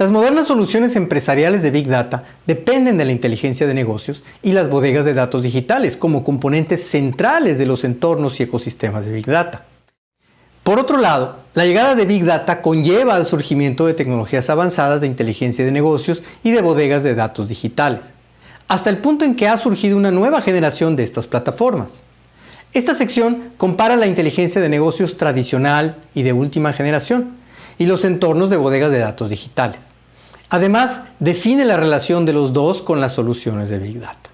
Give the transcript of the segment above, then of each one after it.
Las modernas soluciones empresariales de Big Data dependen de la inteligencia de negocios y las bodegas de datos digitales como componentes centrales de los entornos y ecosistemas de Big Data. Por otro lado, la llegada de Big Data conlleva al surgimiento de tecnologías avanzadas de inteligencia de negocios y de bodegas de datos digitales, hasta el punto en que ha surgido una nueva generación de estas plataformas. Esta sección compara la inteligencia de negocios tradicional y de última generación y los entornos de bodegas de datos digitales. Además, define la relación de los dos con las soluciones de Big Data.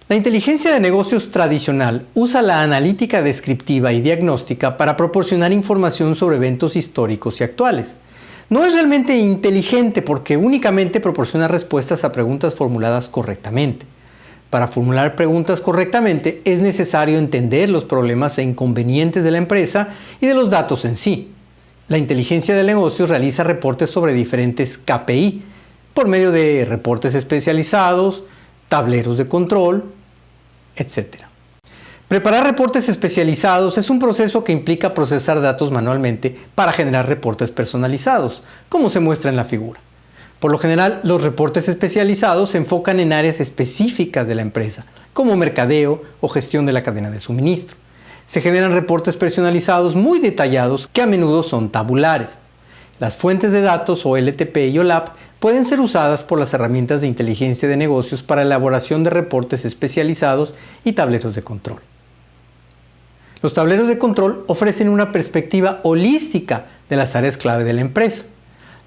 La inteligencia de negocios tradicional usa la analítica descriptiva y diagnóstica para proporcionar información sobre eventos históricos y actuales. No es realmente inteligente porque únicamente proporciona respuestas a preguntas formuladas correctamente. Para formular preguntas correctamente es necesario entender los problemas e inconvenientes de la empresa y de los datos en sí. La inteligencia de negocios realiza reportes sobre diferentes KPI por medio de reportes especializados, tableros de control, etc. Preparar reportes especializados es un proceso que implica procesar datos manualmente para generar reportes personalizados, como se muestra en la figura. Por lo general, los reportes especializados se enfocan en áreas específicas de la empresa, como mercadeo o gestión de la cadena de suministro. Se generan reportes personalizados muy detallados que a menudo son tabulares. Las fuentes de datos OLTP y OLAP pueden ser usadas por las herramientas de inteligencia de negocios para elaboración de reportes especializados y tableros de control. Los tableros de control ofrecen una perspectiva holística de las áreas clave de la empresa.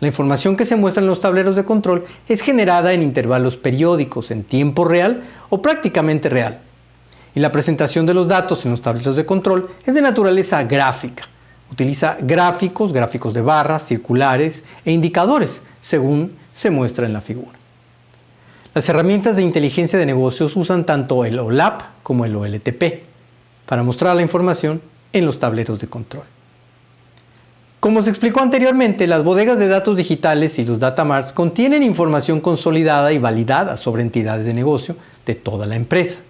La información que se muestra en los tableros de control es generada en intervalos periódicos, en tiempo real o prácticamente real. Y la presentación de los datos en los tableros de control es de naturaleza gráfica. Utiliza gráficos de barras, circulares e indicadores, según se muestra en la figura. Las herramientas de inteligencia de negocios usan tanto el OLAP como el OLTP para mostrar la información en los tableros de control. Como se explicó anteriormente, las bodegas de datos digitales y los data marts contienen información consolidada y validada sobre entidades de negocio de toda la empresa.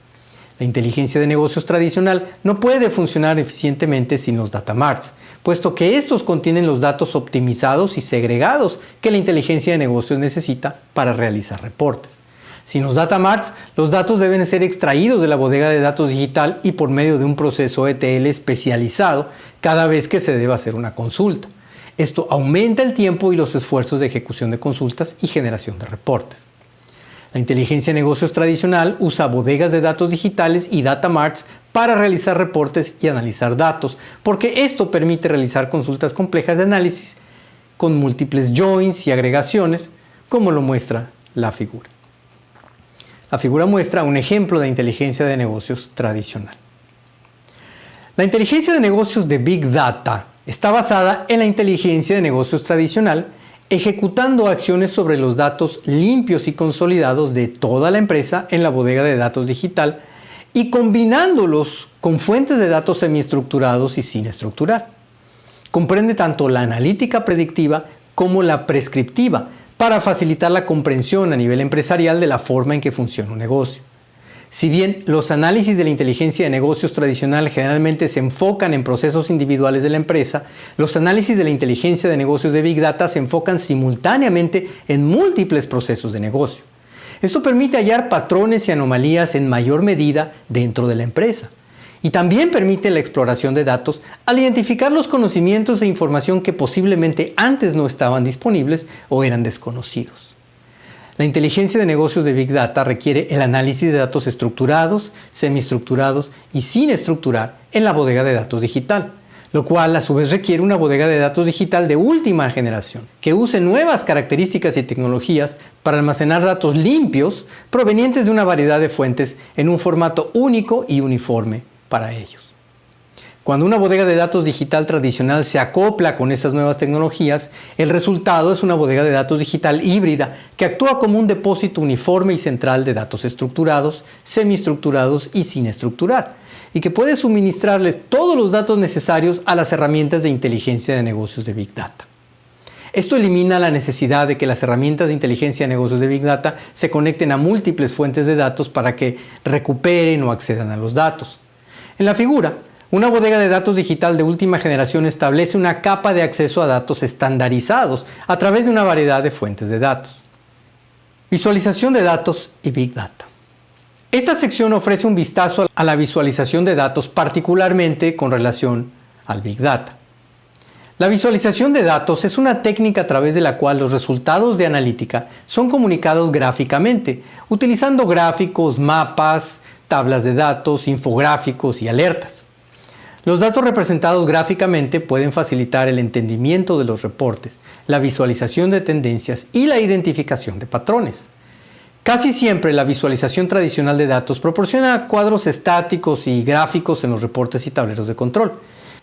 La inteligencia de negocios tradicional no puede funcionar eficientemente sin los data marts, puesto que estos contienen los datos optimizados y segregados que la inteligencia de negocios necesita para realizar reportes. Sin los data marts, los datos deben ser extraídos de la bodega de datos digital y por medio de un proceso ETL especializado cada vez que se deba hacer una consulta. Esto aumenta el tiempo y los esfuerzos de ejecución de consultas y generación de reportes. La inteligencia de negocios tradicional usa bodegas de datos digitales y data marts para realizar reportes y analizar datos, porque esto permite realizar consultas complejas de análisis con múltiples joins y agregaciones, como lo muestra la figura. La figura muestra un ejemplo de inteligencia de negocios tradicional. La inteligencia de negocios de Big Data está basada en la inteligencia de negocios tradicional, ejecutando acciones sobre los datos limpios y consolidados de toda la empresa en la bodega de datos digital y combinándolos con fuentes de datos semiestructurados y sin estructurar. Comprende tanto la analítica predictiva como la prescriptiva para facilitar la comprensión a nivel empresarial de la forma en que funciona un negocio. Si bien los análisis de la inteligencia de negocios tradicional generalmente se enfocan en procesos individuales de la empresa, los análisis de la inteligencia de negocios de Big Data se enfocan simultáneamente en múltiples procesos de negocio. Esto permite hallar patrones y anomalías en mayor medida dentro de la empresa. Y también permite la exploración de datos al identificar los conocimientos e información que posiblemente antes no estaban disponibles o eran desconocidos. La inteligencia de negocios de Big Data requiere el análisis de datos estructurados, semiestructurados y sin estructurar en la bodega de datos digital, lo cual a su vez requiere una bodega de datos digital de última generación, que use nuevas características y tecnologías para almacenar datos limpios provenientes de una variedad de fuentes en un formato único y uniforme para ellos. Cuando una bodega de datos digital tradicional se acopla con estas nuevas tecnologías, el resultado es una bodega de datos digital híbrida que actúa como un depósito uniforme y central de datos estructurados, semiestructurados y sin estructurar, y que puede suministrarles todos los datos necesarios a las herramientas de inteligencia de negocios de Big Data. Esto elimina la necesidad de que las herramientas de inteligencia de negocios de Big Data se conecten a múltiples fuentes de datos para que recuperen o accedan a los datos. En la figura, Una bodega de datos digital de última generación establece una capa de acceso a datos estandarizados a través de una variedad de fuentes de datos. Visualización de datos y Big Data. Esta sección ofrece un vistazo a la visualización de datos, particularmente con relación al Big Data. La visualización de datos es una técnica a través de la cual los resultados de analítica son comunicados gráficamente, utilizando gráficos, mapas, tablas de datos, infográficos y alertas. Los datos representados gráficamente pueden facilitar el entendimiento de los reportes, la visualización de tendencias y la identificación de patrones. Casi siempre la visualización tradicional de datos proporciona cuadros estáticos y gráficos en los reportes y tableros de control,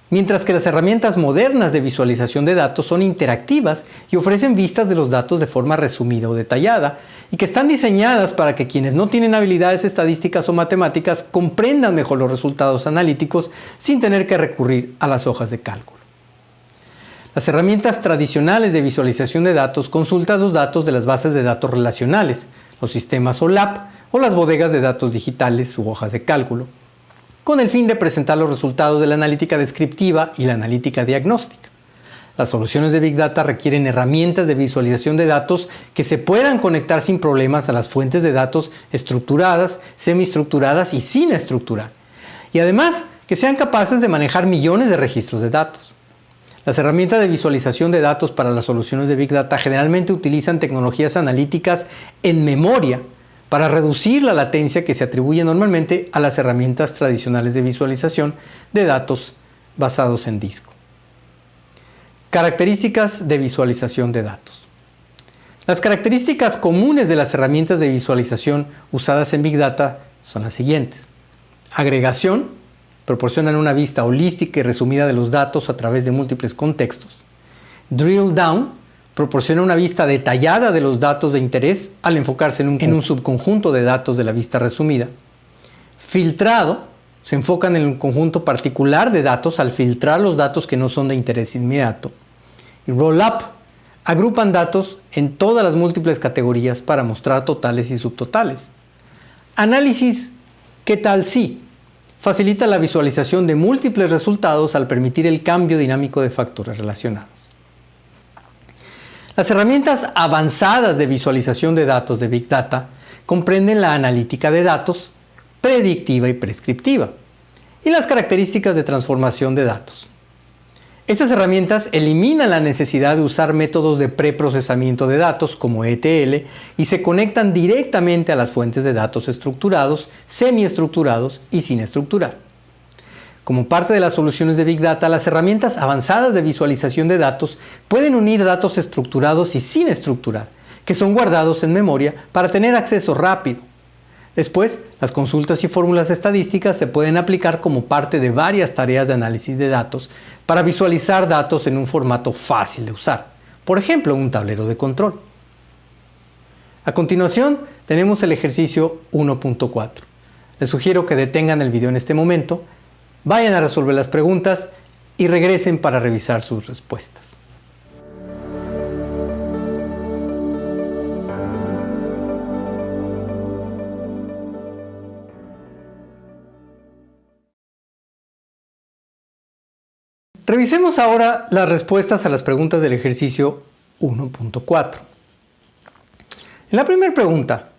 mientras que las herramientas modernas de visualización de datos son interactivas y ofrecen vistas de los datos de forma resumida o detallada, y que están diseñadas para que quienes no tienen habilidades estadísticas o matemáticas comprendan mejor los resultados analíticos sin tener que recurrir a las hojas de cálculo. Las herramientas tradicionales de visualización de datos consultan los datos de las bases de datos relacionales, los sistemas OLAP o las bodegas de datos digitales u hojas de cálculo, con el fin de presentar los resultados de la analítica descriptiva y la analítica diagnóstica. Las soluciones de Big Data requieren herramientas de visualización de datos que se puedan conectar sin problemas a las fuentes de datos estructuradas, semiestructuradas y sin estructurar, y además que sean capaces de manejar millones de registros de datos. Las herramientas de visualización de datos para las soluciones de Big Data generalmente utilizan tecnologías analíticas en memoria para reducir la latencia que se atribuye normalmente a las herramientas tradicionales de visualización de datos basados en disco. Características de visualización de datos. Las características comunes de las herramientas de visualización usadas en Big Data son las siguientes. Agregación. Proporcionan una vista holística y resumida de los datos a través de múltiples contextos. Drill down. Proporciona una vista detallada de los datos de interés al enfocarse en un subconjunto de datos de la vista resumida. Filtrado. Se enfocan en un conjunto particular de datos al filtrar los datos que no son de interés inmediato. Y roll-up. Agrupan datos en todas las múltiples categorías para mostrar totales y subtotales. Análisis ¿qué tal si? Facilita la visualización de múltiples resultados al permitir el cambio dinámico de factores relacionados. Las herramientas avanzadas de visualización de datos de Big Data comprenden la analítica de datos, predictiva y prescriptiva, y las características de transformación de datos. Estas herramientas eliminan la necesidad de usar métodos de preprocesamiento de datos como ETL y se conectan directamente a las fuentes de datos estructurados, semiestructurados y sin estructurar. Como parte de las soluciones de Big Data, las herramientas avanzadas de visualización de datos pueden unir datos estructurados y sin estructurar, que son guardados en memoria para tener acceso rápido. Después, las consultas y fórmulas estadísticas se pueden aplicar como parte de varias tareas de análisis de datos para visualizar datos en un formato fácil de usar, por ejemplo, un tablero de control. A continuación, tenemos el ejercicio 1.4. Les sugiero que detengan el video en este momento, vayan a resolver las preguntas y regresen para revisar sus respuestas. Revisemos ahora las respuestas a las preguntas del ejercicio 1.4. En la primera pregunta,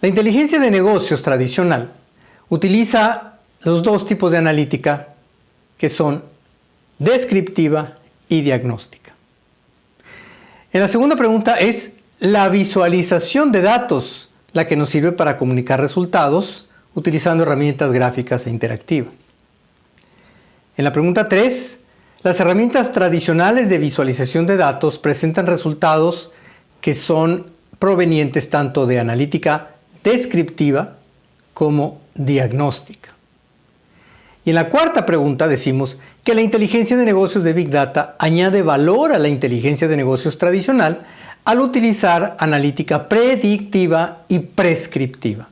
la inteligencia de negocios tradicional utiliza los dos tipos de analítica que son descriptiva y diagnóstica. En la segunda pregunta es la visualización de datos la que nos sirve para comunicar resultados utilizando herramientas gráficas e interactivas. En la pregunta 3, las herramientas tradicionales de visualización de datos presentan resultados que son provenientes tanto de analítica descriptiva como diagnóstica. Y en la cuarta pregunta decimos que la inteligencia de negocios de Big Data añade valor a la inteligencia de negocios tradicional al utilizar analítica predictiva y prescriptiva.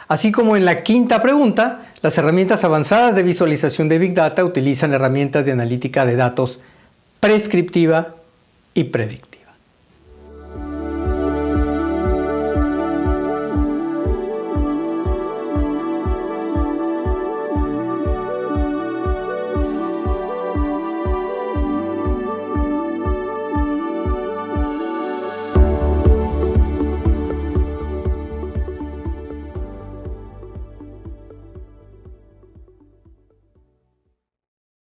Así como en la quinta pregunta, las herramientas avanzadas de visualización de Big Data utilizan herramientas de analítica de datos prescriptiva y predictiva.